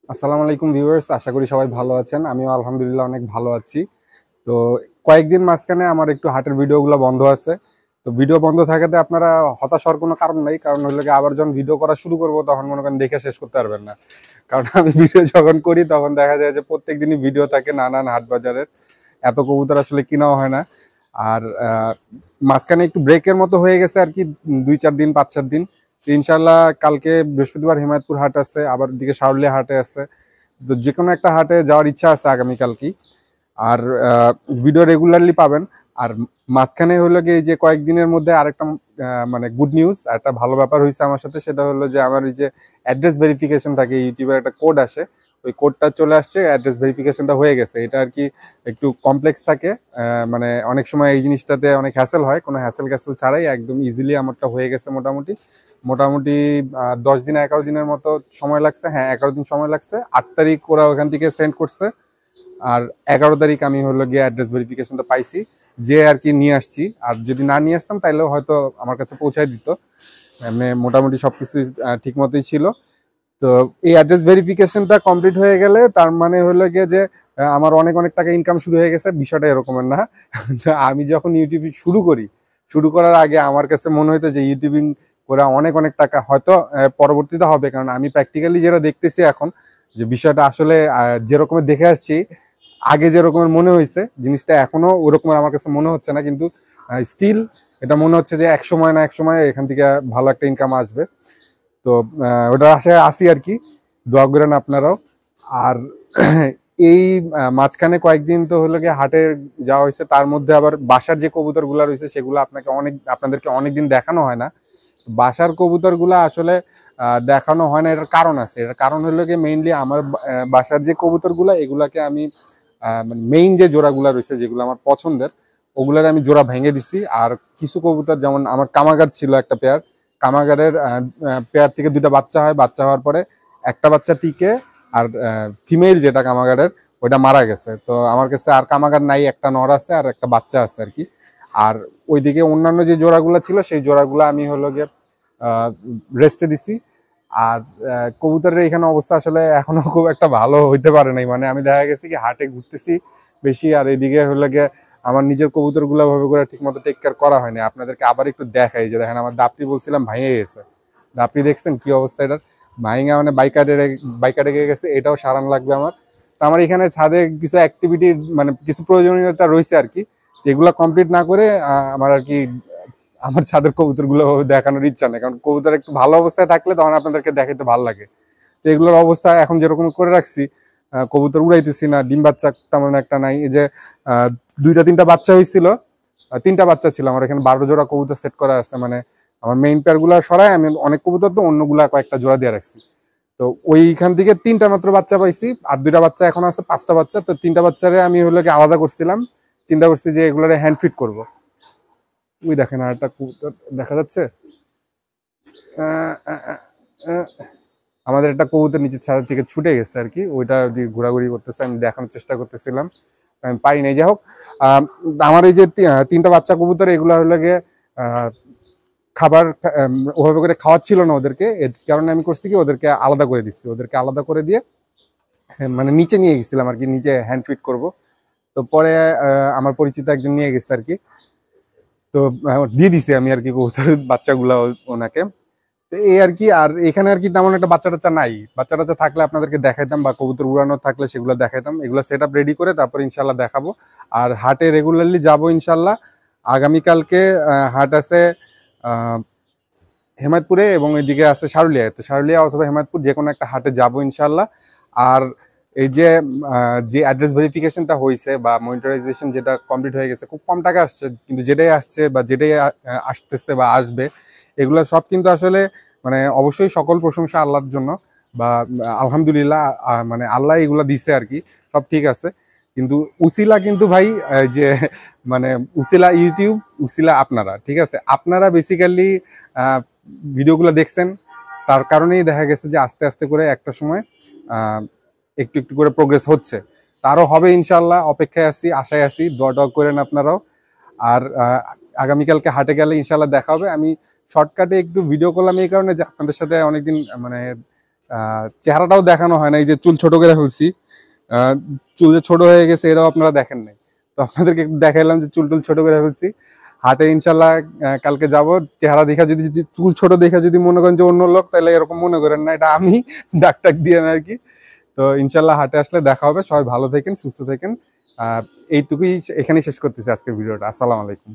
আসসালামু আলাইকুম ভিউয়ার্স, আশা করি সবাই ভালো আছেন। আমিও আলহামদুলিল্লাহ অনেক ভালো আছি। তো কয়েকদিন মাঝখানে আমার একটু হাটের ভিডিওগুলো বন্ধ আছে। তো ভিডিও বন্ধ থাকাতে আপনারা হতাশ হওয়ার কোনো কারণ নাই, কারণ হলো গিয়ে আবার যখন ভিডিও করা শুরু করব তখন মনে করেন দেখে শেষ করতে পারবেন না। কারণ আমি ভিডিও যখন করি তখন দেখা যায় যে প্রত্যেক দিনই ভিডিও থাকে নানান হাট বাজারের। এত কবুতর আসলে কিনাও হয় না। আর মাঝখানে একটু ব্রেকের মতো হয়ে গেছে আর কি, 2-4 দিন 5-4 দিন। তো ইনশাল্লাহ কালকে বৃহস্পতিবার হিমায়তপুর হাট আছে, আবার দিকে শাওলিয়া হাটে আছে। তো যে কোনো একটা হাটে যাওয়ার ইচ্ছা আছে আগামীকালকেই। আর ভিডিও রেগুলারলি পাবেন। আর মাঝখানে হলো গিয়ে এই যে কয়েকদিনের মধ্যে আরেকটা মানে গুড নিউজ, একটা ভালো ব্যাপার হয়েছে আমার সাথে। সেটা হলো যে আমার এই যে অ্যাড্রেস ভেরিফিকেশন থাকে, ইউটিউবের একটা কোড আসে, ওই কোডটা চলে আসছে, অ্যাড্রেস ভেরিফিকেশনটা হয়ে গেছে। এটা আর কি একটু কমপ্লেক্স থাকে, মানে অনেক সময় এই জিনিসটাতে অনেক হ্যাসেল হয়, কোনো হ্যাসেল ক্যাসেল ছাড়াই একদম ইজিলি আমারটা হয়ে গেছে। মোটামুটি মোটামুটি 10 দিন 11 দিনের মতো সময় লাগছে। হ্যাঁ, 11 দিন সময় লাগছে। 8 তারিখ ওরা ওখান থেকে সেন্ড করছে, আর 11 তারিখ আমি হলো গিয়ে অ্যাড্রেস ভেরিফিকেশনটা পাইছি, যে আর কি নিয়ে আসছি। আর যদি না নিয়ে আসতাম তাইলেও হয়তো আমার কাছে পৌঁছায় দিত। মানে মোটামুটি সবকিছু ঠিক মতোই ছিল। তো এই অ্যাড্রেস ভেরিফিকেশনটা কমপ্লিট হয়ে গেলে তার মানে হলো গিয়ে যে আমার অনেক অনেক টাকা ইনকাম শুরু হয়ে গেছে। বিষয়টা এরকমের না। তো আমি যখন ইউটিউব শুরু করি, শুরু করার আগে আমার কাছে মনে হতো যে ইউটিউবিং করে অনেক অনেক টাকা হয়তো পরবর্তীতে হবে, কারণ আমি প্র্যাকটিক্যালি যেটা দেখতেছি এখন, যে বিষয়টা আসলে যেরকমের দেখে আসছি, আগে যেরকমের মনে হয়েছে জিনিসটা এখনো ওরকমের আমার কাছে মনে হচ্ছে না। কিন্তু স্টিল এটা মনে হচ্ছে যে এক সময় না এক সময় এখান থেকে ভালো একটা ইনকাম আসবে। তো ওটার আশায় আসি আর কি। দোয়া করেন আপনারাও। আর এই মাঝখানে কয়েকদিন তো হলো গিয়ে হাটে যাওয়া হয়েছে, তার মধ্যে আবার বাসার যে কবুতর গুলা রয়েছে সেগুলো আপনাদেরকে অনেকদিন দেখানো হয় না। বাসার কবুতর গুলা আসলে দেখানো হয় না, এটার কারণ আছে। এটার কারণ হলো গিয়ে মেইনলি আমার বাসার যে কবুতর গুলা এগুলাকে আমি মানে মেইন যে জোড়াগুলা রয়েছে যেগুলো আমার পছন্দের, ওগুলার আমি জোড়া ভেঙে দিছি। আর কিছু কবুতর, যেমন আমার কামাগার ছিল একটা পেয়ার, কামাগারের পেয়ার থেকে দুইটা বাচ্চা হয়, বাচ্চা হওয়ার পরে একটা বাচ্চা টিকে, আর ফিমেল যেটা কামাগারের ওইটা মারা গেছে। তো আমার কাছে আর কামাগার নাই, একটা নর আছে আর একটা বাচ্চা আছে আর কি। আর ওইদিকে অন্যান্য যে জোড়াগুলো ছিল সেই জোড়াগুলো আমি হলো গিয়ে রেস্টে দিছি। আর কবুতরের এখানে অবস্থা আসলে এখনো খুব একটা ভালো হইতে পারে নাই। মানে আমি দেখা গেছি কি হাটে ঘুরতেছি বেশি, আর এইদিকে হলো গিয়ে আমার নিজের কবুতর গুলা ভাবে করে ঠিক মতো টেক কেয়ার করা হয়নি। আপনাদেরকে আবার একটু দেখাই, যে দেখেন আমার দাপড়ি বলছিলাম ভেঙে গেছে। দাপড়ি দেখছেন কি অবস্থা এটার? ভাইঙ্গা মানে বাইকারে গেছে, এটাও সারান লাগবে আমার। তো আমার এখানে ছাদে কিছু অ্যাক্টিভিটি, মানে কিছু প্রয়োজনীয়তা রয়েছে আর কি, এগুলা কমপ্লিট না করে আমার আর কি আমার ছাদের কবুতর গুলো দেখানোর ইচ্ছা নেই। কারণ কবুতর একটু ভালো অবস্থায় থাকলে তখন আপনাদেরকে দেখাতে ভালো লাগে। তো এগুলোর অবস্থা এখন যেরকম করে রাখছি, কবুতর উড়াইতেছি না, ডিম বাচ্চা তেমন একটা নাই। এই যে আহ, 2-3টা বাচ্চা হয়েছিল, 3টা বাচ্চা ছিল আমার এখানে, 12 জোড়া কবুতর সেট করা আছে। মানে আমার মেইন পেয়ার গুলা সরাই আমি অনেক কবুতর তো অন্যগুলা কয়েকটা জোড়া দিয়ে রাখছি। তো ওইখান থেকে 3টা মাত্র বাচ্চা পাইছি, আর 2টা বাচ্চা এখন আছে, 5টা বাচ্চা। তো 3টা বাচ্চারে আমি হলো কি আলাদা করছিলাম, চিন্তা করছি যে এগুলারে হ্যান্ড ফিট করবো। ওই দেখেন আর একটা কবুতর দেখা যাচ্ছে। আহ, আহ, আহ, আহ, আমাদের একটা কবুতর নিচের ছাদ থেকে ছুটে গেছে আর কি, ওইটা যে ঘোরাঘুরি করতেছে, আমি দেখানোর চেষ্টা করতেছিলাম, আমি পারি নাই। যাই হোক, আহ, আমার এই যে 3টা বাচ্চা কবুতর, এগুলো হলো গিয়ে আহ, খাবার ওভাবে করে খাওয়াচ্ছিল না ওদেরকে। এর কারণে আমি করছি কি ওদেরকে আলাদা করে দিচ্ছি, ওদেরকে আলাদা করে দিয়ে মানে নিচে নিয়ে গেছিলাম আর কি, নিচে হ্যান্ড ফিট করব। তো পরে আমার পরিচিত একজন নিয়ে গেছে আর কি। তো দিয়ে দিছি আমি আর কি কবুতরের বাচ্চাগুলা ওনাকে। তো এই আর কি। আর এখানে আর কি তেমন একটা বাচ্চা টাচ্চা নাই। বাচ্চা টাচ্চা থাকলে আপনাদেরকে দেখাইতাম, বা কবুতর উড়ানো থাকলে সেগুলো দেখাইতাম। এগুলো সেট আপ রেডি করে তারপর ইনশাল্লাহ দেখাবো। আর হাটে রেগুলারলি যাবো ইনশাল্লাহ। আগামীকালকে হাট আছে আহ হেমায়তপুরে, এবং এদিকে আছে শারুলিয়ায়। তো শারুলিয়া অথবা হেমায়তপুর যে কোনো একটা হাটে যাবো ইনশাল্লাহ। আর এই যে যে অ্যাড্রেস ভেরিফিকেশনটা হয়েছে বা মনিটরাইজেশন যেটা কমপ্লিট হয়ে গেছে, খুব কম টাকা আসছে, কিন্তু যেটাই আসছে বা যেটাই আসতেছে বা আসবে, এগুলো সব কিন্তু আসলে মানে অবশ্যই সকল প্রশংসা আল্লাহর জন্য, বা আলহামদুলিল্লাহ, মানে আল্লাহ এগুলা দিছে আর কি, সব ঠিক আছে। কিন্তু উসিলা কিন্তু ভাই যে মানে উসিলা ইউটিউব, উসিলা আপনারা, ঠিক আছে? আপনারা বেসিক্যালি ভিডিওগুলো দেখছেন, তার কারণেই দেখা গেছে যে আস্তে আস্তে করে একটা সময় আহ, একটু একটু করে প্রোগ্রেস হচ্ছে। তারও হবে ইনশাল্লাহ, অপেক্ষায় আছি, আশায় আছি, দোয়া টোয়া করেন আপনারাও। আর আগামীকালকে হাটে গেলে ইনশাল্লাহ দেখা হবে। আমি শর্টকাটে একটু ভিডিও করলাম এই কারণে যে আপনাদের সাথে অনেকদিন মানে চেহারাটাও দেখানো হয় না, এই যে চুল ছোট করে ফেলছি, চুল যে ছোট হয়ে গেছে এটাও আপনারা দেখেন নাই। তো আপনাদেরকে একটু দেখাইলাম যে চুল টুল ছোট করে ফেলছি। হাটে ইনশাল্লাহ কালকে যাব। চেহারা দেখা যদি চুল ছোট দেখা যদি মনে করেন যে অন্য লোক, তাহলে এরকম মনে করেন না, এটা আমি ডাক্তার দিয়ে না আর কি। তো ইনশাল্লাহ হাটে আসলে দেখা হবে। সবাই ভালো থাকেন, সুস্থ থাকেন। আর এইটুকুই, এখানেই শেষ করতেছি আজকের ভিডিওটা। আসসালামু আলাইকুম।